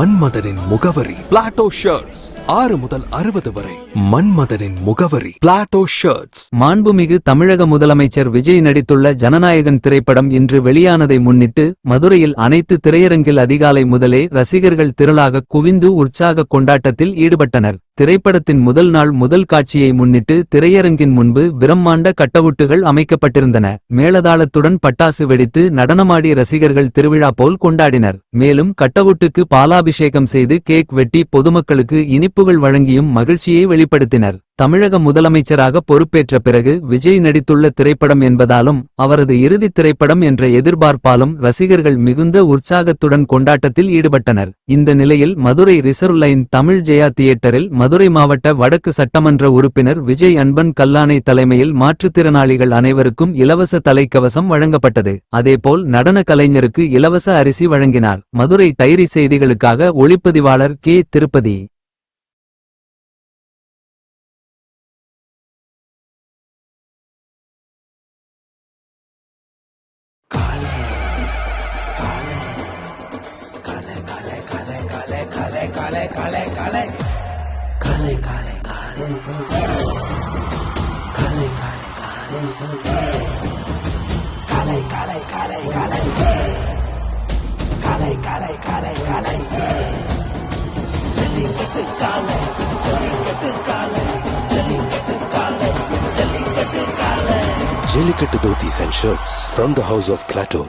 மன்மதனின் முகவரி Plato shirts. 6 முதல் 60 வரை. மன்மதனின் முகவரி பிளாட்டோ ஷர்ட்ஸ். மாண்புமிகு தமிழக முதலமைச்சர் விஜய் நடித்துள்ள ஜனநாயகன் திரைப்படம் இன்று வெளியானதை முன்னிட்டு மதுரையில் அனைத்து திரையரங்கில் அதிகாலை முதலே ரசிகர்கள் திரளாக குவிந்து உற்சாக கொண்டாட்டத்தில் ஈடுபட்டனர். திரைப்படத்தின் முதல் நாள் முதல் காட்சியை முன்னிட்டு திரையரங்கின் முன்பு பிரம்மாண்ட கட்டவுட்டுகள் அமைக்கப்பட்டிருந்தன. மேளதாளத்துடன் பட்டாசு வெடித்து நடனமாடி ரசிகர்கள் திருவிழா போல் கொண்டாடினர். மேலும் கட்டவுட்டுக்கு பாலாபிஷேகம் செய்து கேக் வெட்டி பொதுமக்களுக்கு இனிப்புகள் வழங்கியும் மகிழ்ச்சியை வெளிப்படுத்தினர். தமிழக முதலமைச்சராக பொறுப்பேற்ற பிறகு விஜய் நடித்துள்ள திரைப்படம் என்பதாலும் அவரது இறுதித் திரைப்படம் என்ற எதிர்பார்ப்பாலும் ரசிகர்கள் மிகுந்த உற்சாகத்துடன் கொண்டாட்டத்தில் ஈடுபட்டனர். இந்த நிலையில் மதுரை ரிசர்வ் லைன் தமிழ் ஜெயா தியேட்டரில் மதுரை மாவட்ட வடக்கு சட்டமன்ற உறுப்பினர் விஜய் அன்பன் கல்லானை தலைமையில் மாற்றுத்திறனாளிகள் அனைவருக்கும் இலவச தலைக்கவசம் வழங்கப்பட்டது. அதேபோல் நடன கலைஞருக்கு இலவச அரிசி வழங்கினார். மதுரை டைரி செய்திகளுக்காக ஒளிப்பதிவாளர் K. Tirupati. Jellicate dhotis and shirts from the house of Plateau.